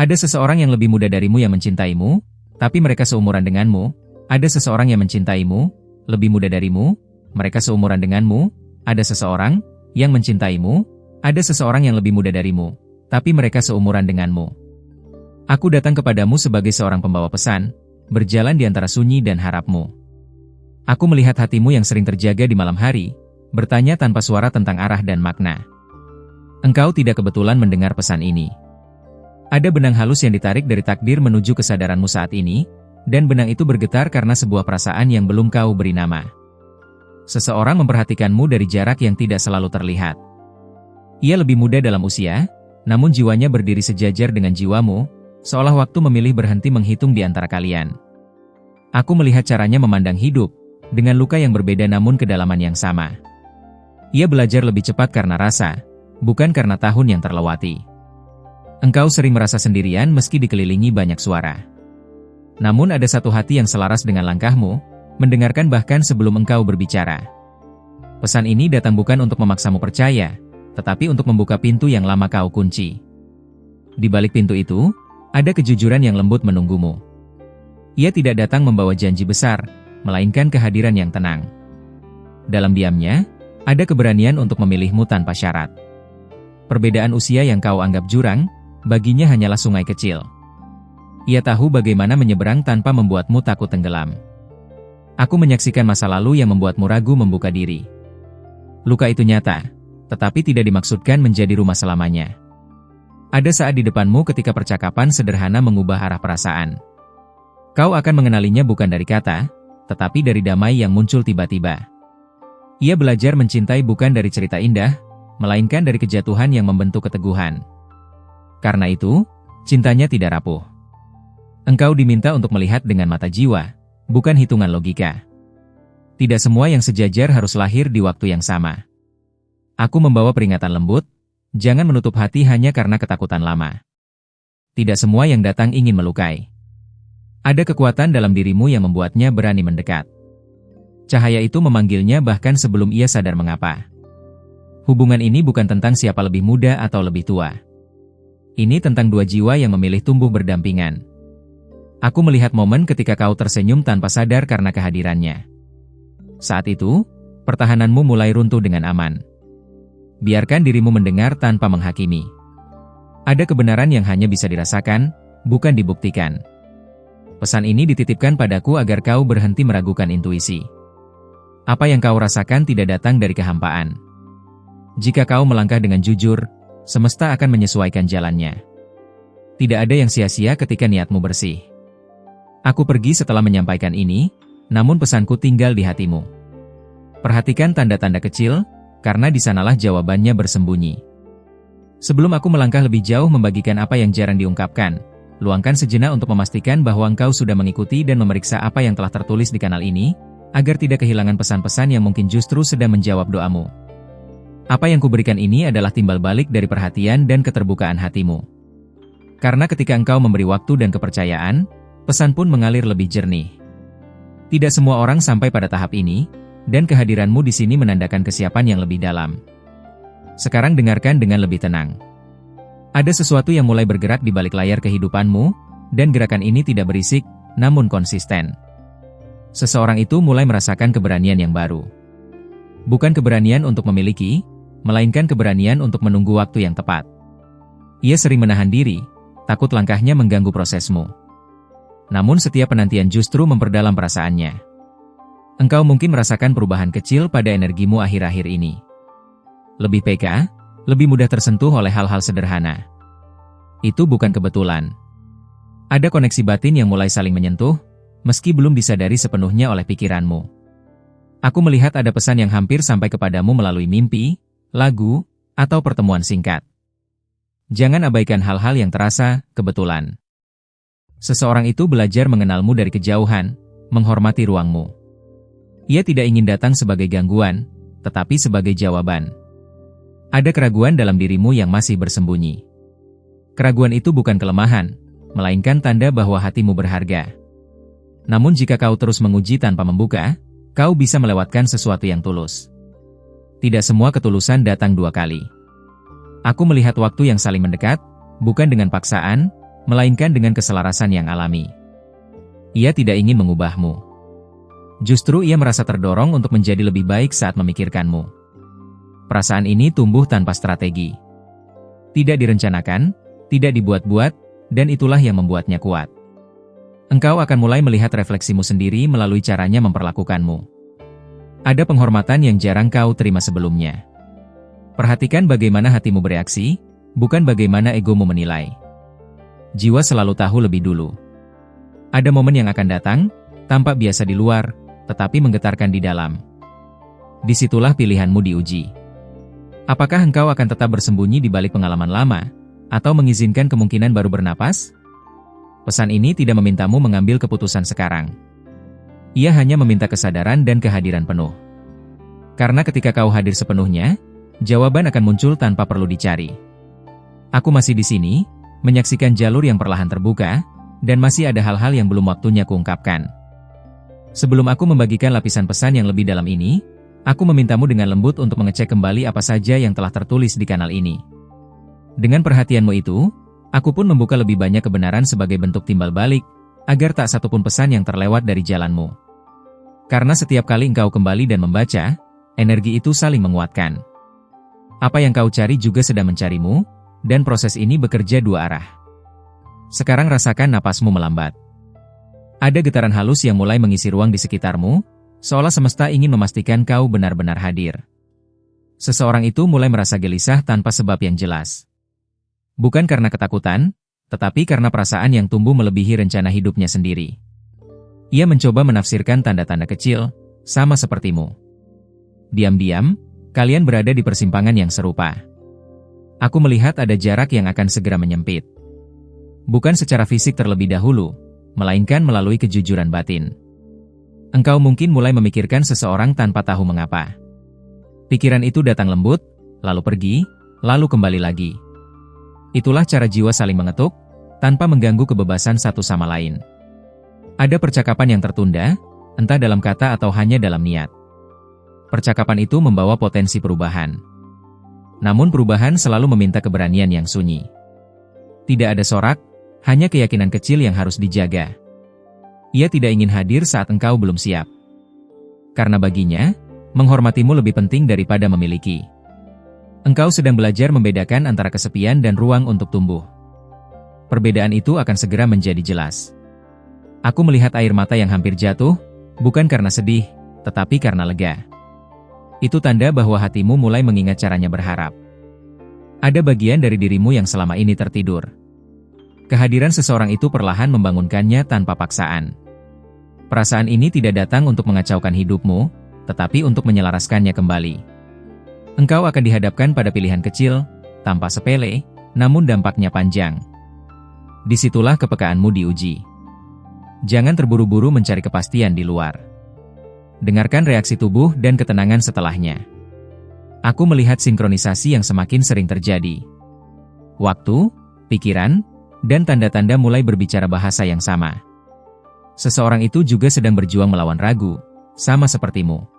Ada seseorang yang lebih muda darimu yang mencintaimu, tapi mereka seumuran denganmu. Ada seseorang yang mencintaimu, lebih muda darimu, mereka seumuran denganmu. Ada seseorang yang mencintaimu, ada seseorang yang lebih muda darimu, tapi mereka seumuran denganmu. Aku datang kepadamu sebagai seorang pembawa pesan, berjalan di antara sunyi dan harapmu. Aku melihat hatimu yang sering terjaga di malam hari, bertanya tanpa suara tentang arah dan makna. Engkau tidak kebetulan mendengar pesan ini. Ada benang halus yang ditarik dari takdir menuju kesadaranmu saat ini, dan benang itu bergetar karena sebuah perasaan yang belum kau beri nama. Seseorang memperhatikanmu dari jarak yang tidak selalu terlihat. Ia lebih muda dalam usia, namun jiwanya berdiri sejajar dengan jiwamu, seolah waktu memilih berhenti menghitung di antara kalian. Aku melihat caranya memandang hidup, dengan luka yang berbeda namun kedalaman yang sama. Ia belajar lebih cepat karena rasa, bukan karena tahun yang terlewati. Engkau sering merasa sendirian meski dikelilingi banyak suara. Namun ada satu hati yang selaras dengan langkahmu, mendengarkan bahkan sebelum engkau berbicara. Pesan ini datang bukan untuk memaksamu percaya, tetapi untuk membuka pintu yang lama kau kunci. Di balik pintu itu, ada kejujuran yang lembut menunggumu. Ia tidak datang membawa janji besar, melainkan kehadiran yang tenang. Dalam diamnya, ada keberanian untuk memilihmu tanpa syarat. Perbedaan usia yang kau anggap jurang, baginya hanyalah sungai kecil. Ia tahu bagaimana menyeberang tanpa membuatmu takut tenggelam. Aku menyaksikan masa lalu yang membuatmu ragu membuka diri. Luka itu nyata, tetapi tidak dimaksudkan menjadi rumah selamanya. Ada saat di depanmu ketika percakapan sederhana mengubah arah perasaan. Kau akan mengenalinya bukan dari kata, tetapi dari damai yang muncul tiba-tiba. Ia belajar mencintai bukan dari cerita indah, melainkan dari kejatuhan yang membentuk keteguhan. Karena itu, cintanya tidak rapuh. Engkau diminta untuk melihat dengan mata jiwa, bukan hitungan logika. Tidak semua yang sejajar harus lahir di waktu yang sama. Aku membawa peringatan lembut, jangan menutup hati hanya karena ketakutan lama. Tidak semua yang datang ingin melukai. Ada kekuatan dalam dirimu yang membuatnya berani mendekat. Cahaya itu memanggilnya bahkan sebelum ia sadar mengapa. Hubungan ini bukan tentang siapa lebih muda atau lebih tua. Ini tentang dua jiwa yang memilih tumbuh berdampingan. Aku melihat momen ketika kau tersenyum tanpa sadar karena kehadirannya. Saat itu, pertahananmu mulai runtuh dengan aman. Biarkan dirimu mendengar tanpa menghakimi. Ada kebenaran yang hanya bisa dirasakan, bukan dibuktikan. Pesan ini dititipkan padaku agar kau berhenti meragukan intuisi. Apa yang kau rasakan tidak datang dari kehampaan. Jika kau melangkah dengan jujur, semesta akan menyesuaikan jalannya. Tidak ada yang sia-sia ketika niatmu bersih. Aku pergi setelah menyampaikan ini, namun pesanku tinggal di hatimu. Perhatikan tanda-tanda kecil, karena di sanalah jawabannya bersembunyi. Sebelum aku melangkah lebih jauh membagikan apa yang jarang diungkapkan, luangkan sejenak untuk memastikan bahwa engkau sudah mengikuti dan memeriksa apa yang telah tertulis di kanal ini, agar tidak kehilangan pesan-pesan yang mungkin justru sedang menjawab doamu. Apa yang kuberikan ini adalah timbal balik dari perhatian dan keterbukaan hatimu. Karena ketika engkau memberi waktu dan kepercayaan, pesan pun mengalir lebih jernih. Tidak semua orang sampai pada tahap ini, dan kehadiranmu di sini menandakan kesiapan yang lebih dalam. Sekarang dengarkan dengan lebih tenang. Ada sesuatu yang mulai bergerak di balik layar kehidupanmu, dan gerakan ini tidak berisik, namun konsisten. Seseorang itu mulai merasakan keberanian yang baru. Bukan keberanian untuk memiliki, melainkan keberanian untuk menunggu waktu yang tepat. Ia sering menahan diri, takut langkahnya mengganggu prosesmu. Namun setiap penantian justru memperdalam perasaannya. Engkau mungkin merasakan perubahan kecil pada energimu akhir-akhir ini. Lebih peka, lebih mudah tersentuh oleh hal-hal sederhana. Itu bukan kebetulan. Ada koneksi batin yang mulai saling menyentuh, meski belum disadari sepenuhnya oleh pikiranmu. Aku melihat ada pesan yang hampir sampai kepadamu melalui mimpi, lagu, atau pertemuan singkat. Jangan abaikan hal-hal yang terasa kebetulan. Seseorang itu belajar mengenalmu dari kejauhan, menghormati ruangmu. Ia tidak ingin datang sebagai gangguan, tetapi sebagai jawaban. Ada keraguan dalam dirimu yang masih bersembunyi. Keraguan itu bukan kelemahan, melainkan tanda bahwa hatimu berharga. Namun jika kau terus menguji tanpa membuka, kau bisa melewatkan sesuatu yang tulus. Tidak semua ketulusan datang dua kali. Aku melihat waktu yang saling mendekat, bukan dengan paksaan, melainkan dengan keselarasan yang alami. Ia tidak ingin mengubahmu. Justru ia merasa terdorong untuk menjadi lebih baik saat memikirkanmu. Perasaan ini tumbuh tanpa strategi. Tidak direncanakan, tidak dibuat-buat, dan itulah yang membuatnya kuat. Engkau akan mulai melihat refleksimu sendiri melalui caranya memperlakukanmu. Ada penghormatan yang jarang kau terima sebelumnya. Perhatikan bagaimana hatimu bereaksi, bukan bagaimana egomu menilai. Jiwa selalu tahu lebih dulu. Ada momen yang akan datang, tampak biasa di luar, tetapi menggetarkan di dalam. Disitulah pilihanmu diuji. Apakah engkau akan tetap bersembunyi di balik pengalaman lama, atau mengizinkan kemungkinan baru bernapas? Pesan ini tidak memintamu mengambil keputusan sekarang. Ia hanya meminta kesadaran dan kehadiran penuh. Karena ketika kau hadir sepenuhnya, jawaban akan muncul tanpa perlu dicari. Aku masih di sini, menyaksikan jalur yang perlahan terbuka, dan masih ada hal-hal yang belum waktunya kuungkapkan. Sebelum aku membagikan lapisan pesan yang lebih dalam ini, aku memintamu dengan lembut untuk mengecek kembali apa saja yang telah tertulis di kanal ini. Dengan perhatianmu itu, aku pun membuka lebih banyak kebenaran sebagai bentuk timbal balik, agar tak satupun pesan yang terlewat dari jalanmu. Karena setiap kali engkau kembali dan membaca, energi itu saling menguatkan. Apa yang kau cari juga sedang mencarimu, dan proses ini bekerja dua arah. Sekarang rasakan napasmu melambat. Ada getaran halus yang mulai mengisi ruang di sekitarmu, seolah semesta ingin memastikan kau benar-benar hadir. Seseorang itu mulai merasa gelisah tanpa sebab yang jelas. Bukan karena ketakutan, tetapi karena perasaan yang tumbuh melebihi rencana hidupnya sendiri. Ia mencoba menafsirkan tanda-tanda kecil, sama sepertimu. Diam-diam, kalian berada di persimpangan yang serupa. Aku melihat ada jarak yang akan segera menyempit. Bukan secara fisik terlebih dahulu, melainkan melalui kejujuran batin. Engkau mungkin mulai memikirkan seseorang tanpa tahu mengapa. Pikiran itu datang lembut, lalu pergi, lalu kembali lagi. Itulah cara jiwa saling mengetuk, tanpa mengganggu kebebasan satu sama lain. Ada percakapan yang tertunda, entah dalam kata atau hanya dalam niat. Percakapan itu membawa potensi perubahan. Namun perubahan selalu meminta keberanian yang sunyi. Tidak ada sorak, hanya keyakinan kecil yang harus dijaga. Ia tidak ingin hadir saat engkau belum siap. Karena baginya, menghormatimu lebih penting daripada memiliki. Engkau sedang belajar membedakan antara kesepian dan ruang untuk tumbuh. Perbedaan itu akan segera menjadi jelas. Aku melihat air mata yang hampir jatuh, bukan karena sedih, tetapi karena lega. Itu tanda bahwa hatimu mulai mengingat caranya berharap. Ada bagian dari dirimu yang selama ini tertidur. Kehadiran seseorang itu perlahan membangunkannya tanpa paksaan. Perasaan ini tidak datang untuk mengacaukan hidupmu, tetapi untuk menyelaraskannya kembali. Engkau akan dihadapkan pada pilihan kecil, tanpa sepele, namun dampaknya panjang. Disitulah kepekaanmu diuji. Jangan terburu-buru mencari kepastian di luar. Dengarkan reaksi tubuh dan ketenangan setelahnya. Aku melihat sinkronisasi yang semakin sering terjadi. Waktu, pikiran, dan tanda-tanda mulai berbicara bahasa yang sama. Seseorang itu juga sedang berjuang melawan ragu, sama sepertimu.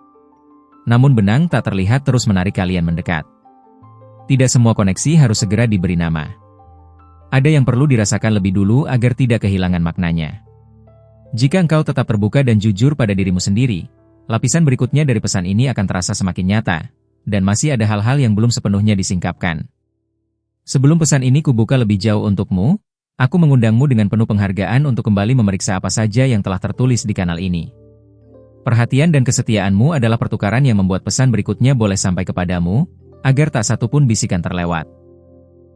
Namun benang tak terlihat terus menarik kalian mendekat. Tidak semua koneksi harus segera diberi nama. Ada yang perlu dirasakan lebih dulu agar tidak kehilangan maknanya. Jika engkau tetap terbuka dan jujur pada dirimu sendiri, lapisan berikutnya dari pesan ini akan terasa semakin nyata, dan masih ada hal-hal yang belum sepenuhnya disingkapkan. Sebelum pesan ini kubuka lebih jauh untukmu, aku mengundangmu dengan penuh penghargaan untuk kembali memeriksa apa saja yang telah tertulis di kanal ini. Perhatian dan kesetiaanmu adalah pertukaran yang membuat pesan berikutnya boleh sampai kepadamu, agar tak satu pun bisikan terlewat.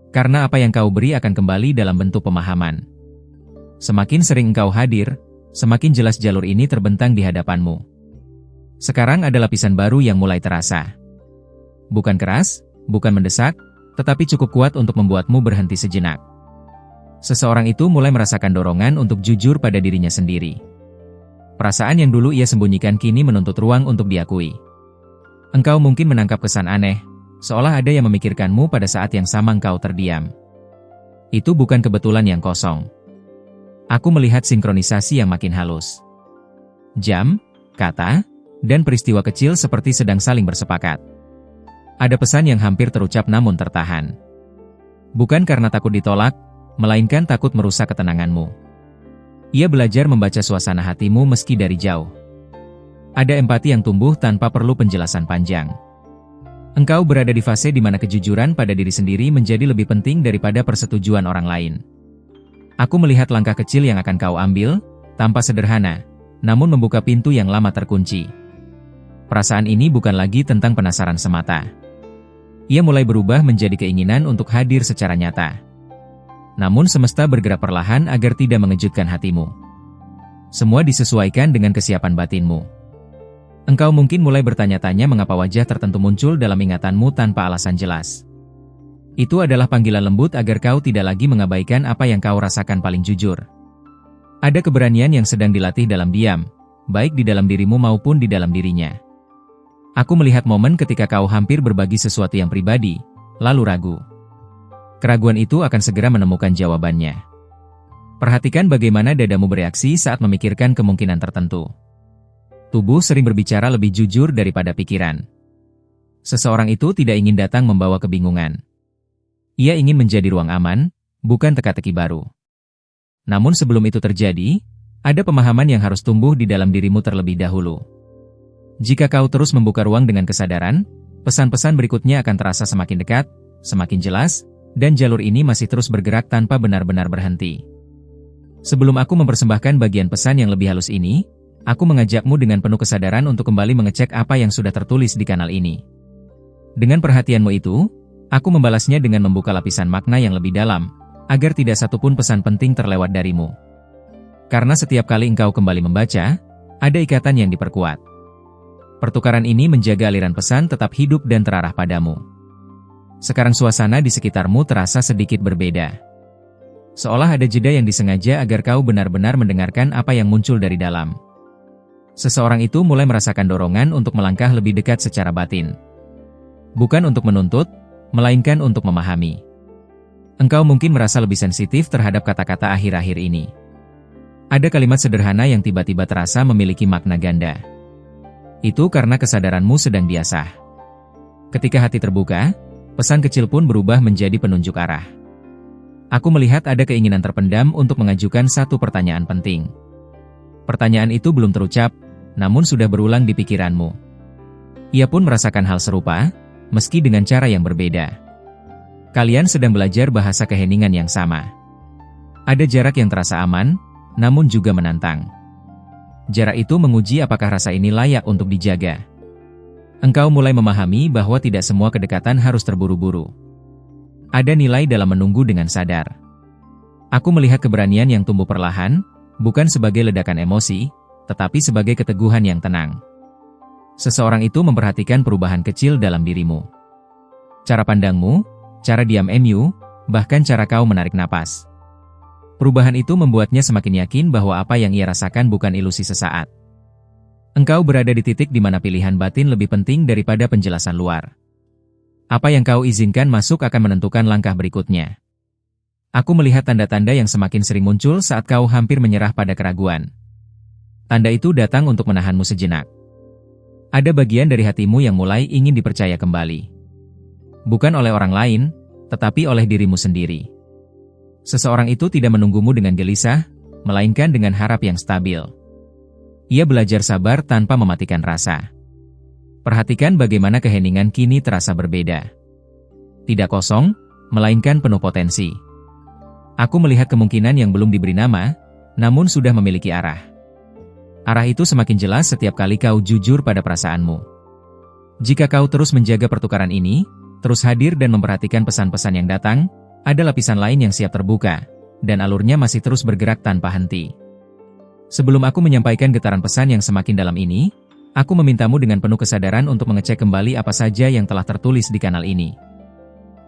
Karena apa yang kau beri akan kembali dalam bentuk pemahaman. Semakin sering engkau hadir, semakin jelas jalur ini terbentang di hadapanmu. Sekarang ada lapisan baru yang mulai terasa. Bukan keras, bukan mendesak, tetapi cukup kuat untuk membuatmu berhenti sejenak. Seseorang itu mulai merasakan dorongan untuk jujur pada dirinya sendiri. Perasaan yang dulu ia sembunyikan kini menuntut ruang untuk diakui. Engkau mungkin menangkap kesan aneh, seolah ada yang memikirkanmu pada saat yang sama engkau terdiam. Itu bukan kebetulan yang kosong. Aku melihat sinkronisasi yang makin halus. Jam, kata, dan peristiwa kecil seperti sedang saling bersepakat. Ada pesan yang hampir terucap namun tertahan. Bukan karena takut ditolak, melainkan takut merusak ketenanganmu. Ia belajar membaca suasana hatimu meski dari jauh. Ada empati yang tumbuh tanpa perlu penjelasan panjang. Engkau berada di fase di mana kejujuran pada diri sendiri menjadi lebih penting daripada persetujuan orang lain. Aku melihat langkah kecil yang akan kau ambil, tanpa sederhana, namun membuka pintu yang lama terkunci. Perasaan ini bukan lagi tentang penasaran semata. Ia mulai berubah menjadi keinginan untuk hadir secara nyata. Namun semesta bergerak perlahan agar tidak mengejutkan hatimu. Semua disesuaikan dengan kesiapan batinmu. Engkau mungkin mulai bertanya-tanya mengapa wajah tertentu muncul dalam ingatanmu tanpa alasan jelas. Itu adalah panggilan lembut agar kau tidak lagi mengabaikan apa yang kau rasakan paling jujur. Ada keberanian yang sedang dilatih dalam diam, baik di dalam dirimu maupun di dalam dirinya. Aku melihat momen ketika kau hampir berbagi sesuatu yang pribadi, lalu ragu. Keraguan itu akan segera menemukan jawabannya. Perhatikan bagaimana dadamu bereaksi saat memikirkan kemungkinan tertentu. Tubuh sering berbicara lebih jujur daripada pikiran. Seseorang itu tidak ingin datang membawa kebingungan. Ia ingin menjadi ruang aman, bukan teka-teki baru. Namun sebelum itu terjadi, ada pemahaman yang harus tumbuh di dalam dirimu terlebih dahulu. Jika kau terus membuka ruang dengan kesadaran, pesan-pesan berikutnya akan terasa semakin dekat, semakin jelas, dan jalur ini masih terus bergerak tanpa benar-benar berhenti. Sebelum aku mempersembahkan bagian pesan yang lebih halus ini, aku mengajakmu dengan penuh kesadaran untuk kembali mengecek apa yang sudah tertulis di kanal ini. Dengan perhatianmu itu, aku membalasnya dengan membuka lapisan makna yang lebih dalam, agar tidak satupun pesan penting terlewat darimu. Karena setiap kali engkau kembali membaca, ada ikatan yang diperkuat. Pertukaran ini menjaga aliran pesan tetap hidup dan terarah padamu. Sekarang suasana di sekitarmu terasa sedikit berbeda. Seolah ada jeda yang disengaja agar kau benar-benar mendengarkan apa yang muncul dari dalam. Seseorang itu mulai merasakan dorongan untuk melangkah lebih dekat secara batin. Bukan untuk menuntut, melainkan untuk memahami. Engkau mungkin merasa lebih sensitif terhadap kata-kata akhir-akhir ini. Ada kalimat sederhana yang tiba-tiba terasa memiliki makna ganda. Itu karena kesadaranmu sedang diasah. Ketika hati terbuka, pesan kecil pun berubah menjadi penunjuk arah. Aku melihat ada keinginan terpendam untuk mengajukan satu pertanyaan penting. Pertanyaan itu belum terucap, namun sudah berulang di pikiranmu. Ia pun merasakan hal serupa, meski dengan cara yang berbeda. Kalian sedang belajar bahasa keheningan yang sama. Ada jarak yang terasa aman, namun juga menantang. Jarak itu menguji apakah rasa ini layak untuk dijaga. Engkau mulai memahami bahwa tidak semua kedekatan harus terburu-buru. Ada nilai dalam menunggu dengan sadar. Aku melihat keberanian yang tumbuh perlahan, bukan sebagai ledakan emosi, tetapi sebagai keteguhan yang tenang. Seseorang itu memperhatikan perubahan kecil dalam dirimu. Cara pandangmu, cara diam-mu, bahkan cara kau menarik napas. Perubahan itu membuatnya semakin yakin bahwa apa yang ia rasakan bukan ilusi sesaat. Engkau berada di titik di mana pilihan batin lebih penting daripada penjelasan luar. Apa yang kau izinkan masuk akan menentukan langkah berikutnya. Aku melihat tanda-tanda yang semakin sering muncul saat kau hampir menyerah pada keraguan. Tanda itu datang untuk menahanmu sejenak. Ada bagian dari hatimu yang mulai ingin dipercaya kembali. Bukan oleh orang lain, tetapi oleh dirimu sendiri. Seseorang itu tidak menunggumu dengan gelisah, melainkan dengan harap yang stabil. Ia belajar sabar tanpa mematikan rasa. Perhatikan bagaimana keheningan kini terasa berbeda. Tidak kosong, melainkan penuh potensi. Aku melihat kemungkinan yang belum diberi nama, namun sudah memiliki arah. Arah itu semakin jelas setiap kali kau jujur pada perasaanmu. Jika kau terus menjaga pertukaran ini, terus hadir dan memperhatikan pesan-pesan yang datang, ada lapisan lain yang siap terbuka, dan alurnya masih terus bergerak tanpa henti. Sebelum aku menyampaikan getaran pesan yang semakin dalam ini, aku memintamu dengan penuh kesadaran untuk mengecek kembali apa saja yang telah tertulis di kanal ini.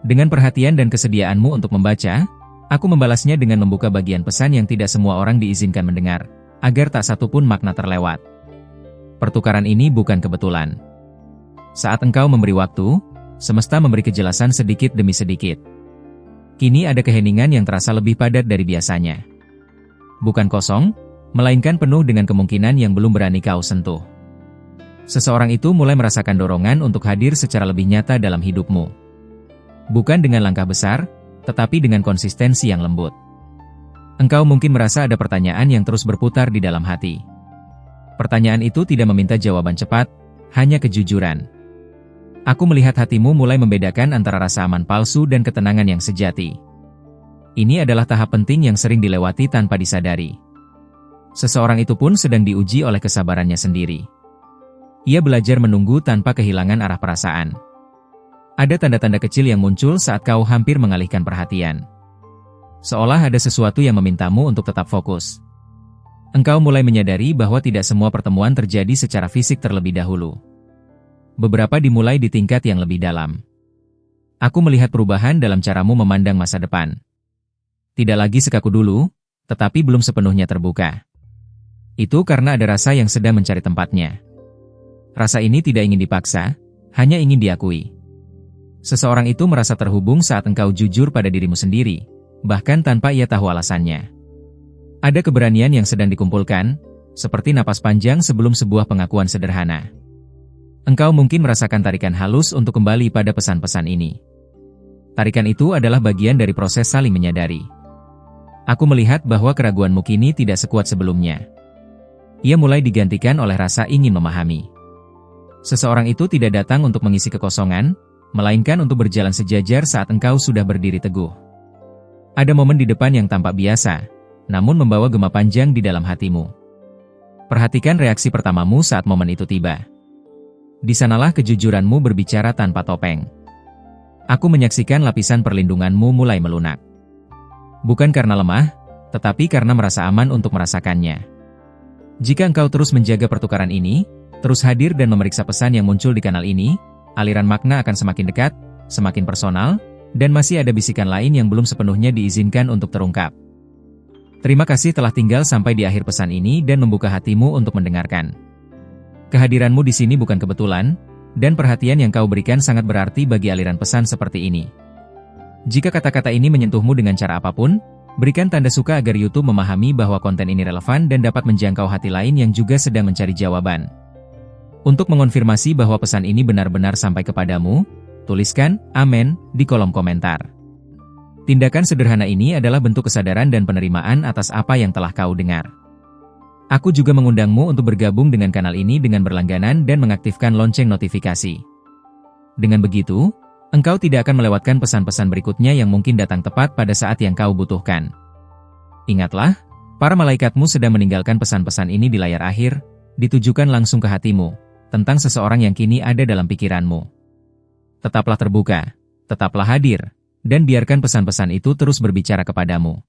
Dengan perhatian dan kesediaanmu untuk membaca, aku membalasnya dengan membuka bagian pesan yang tidak semua orang diizinkan mendengar, agar tak satupun makna terlewat. Pertukaran ini bukan kebetulan. Saat engkau memberi waktu, semesta memberi kejelasan sedikit demi sedikit. Kini ada keheningan yang terasa lebih padat dari biasanya. Bukan kosong, melainkan penuh dengan kemungkinan yang belum berani kau sentuh. Seseorang itu mulai merasakan dorongan untuk hadir secara lebih nyata dalam hidupmu. Bukan dengan langkah besar, tetapi dengan konsistensi yang lembut. Engkau mungkin merasa ada pertanyaan yang terus berputar di dalam hati. Pertanyaan itu tidak meminta jawaban cepat, hanya kejujuran. Aku melihat hatimu mulai membedakan antara rasa aman palsu dan ketenangan yang sejati. Ini adalah tahap penting yang sering dilewati tanpa disadari. Seseorang itu pun sedang diuji oleh kesabarannya sendiri. Ia belajar menunggu tanpa kehilangan arah perasaan. Ada tanda-tanda kecil yang muncul saat kau hampir mengalihkan perhatian. Seolah ada sesuatu yang memintamu untuk tetap fokus. Engkau mulai menyadari bahwa tidak semua pertemuan terjadi secara fisik terlebih dahulu. Beberapa dimulai di tingkat yang lebih dalam. Aku melihat perubahan dalam caramu memandang masa depan. Tidak lagi sekaku dulu, tetapi belum sepenuhnya terbuka. Itu karena ada rasa yang sedang mencari tempatnya. Rasa ini tidak ingin dipaksa, hanya ingin diakui. Seseorang itu merasa terhubung saat engkau jujur pada dirimu sendiri, bahkan tanpa ia tahu alasannya. Ada keberanian yang sedang dikumpulkan, seperti napas panjang sebelum sebuah pengakuan sederhana. Engkau mungkin merasakan tarikan halus untuk kembali pada pesan-pesan ini. Tarikan itu adalah bagian dari proses saling menyadari. Aku melihat bahwa keraguanmu kini tidak sekuat sebelumnya. Ia mulai digantikan oleh rasa ingin memahami. Seseorang itu tidak datang untuk mengisi kekosongan, melainkan untuk berjalan sejajar saat engkau sudah berdiri teguh. Ada momen di depan yang tampak biasa, namun membawa gema panjang di dalam hatimu. Perhatikan reaksi pertamamu saat momen itu tiba. Di sanalah kejujuranmu berbicara tanpa topeng. Aku menyaksikan lapisan perlindunganmu mulai melunak. Bukan karena lemah, tetapi karena merasa aman untuk merasakannya. Jika engkau terus menjaga pertukaran ini, terus hadir dan memeriksa pesan yang muncul di kanal ini, aliran makna akan semakin dekat, semakin personal, dan masih ada bisikan lain yang belum sepenuhnya diizinkan untuk terungkap. Terima kasih telah tinggal sampai di akhir pesan ini dan membuka hatimu untuk mendengarkan. Kehadiranmu di sini bukan kebetulan, dan perhatian yang kau berikan sangat berarti bagi aliran pesan seperti ini. Jika kata-kata ini menyentuhmu dengan cara apapun, berikan tanda suka agar YouTube memahami bahwa konten ini relevan dan dapat menjangkau hati lain yang juga sedang mencari jawaban. Untuk mengonfirmasi bahwa pesan ini benar-benar sampai kepadamu, tuliskan "Amen" di kolom komentar. Tindakan sederhana ini adalah bentuk kesadaran dan penerimaan atas apa yang telah kau dengar. Aku juga mengundangmu untuk bergabung dengan kanal ini dengan berlangganan dan mengaktifkan lonceng notifikasi. Dengan begitu, engkau tidak akan melewatkan pesan-pesan berikutnya yang mungkin datang tepat pada saat yang kau butuhkan. Ingatlah, para malaikatmu sedang meninggalkan pesan-pesan ini di layar akhir, ditujukan langsung ke hatimu, tentang seseorang yang kini ada dalam pikiranmu. Tetaplah terbuka, tetaplah hadir, dan biarkan pesan-pesan itu terus berbicara kepadamu.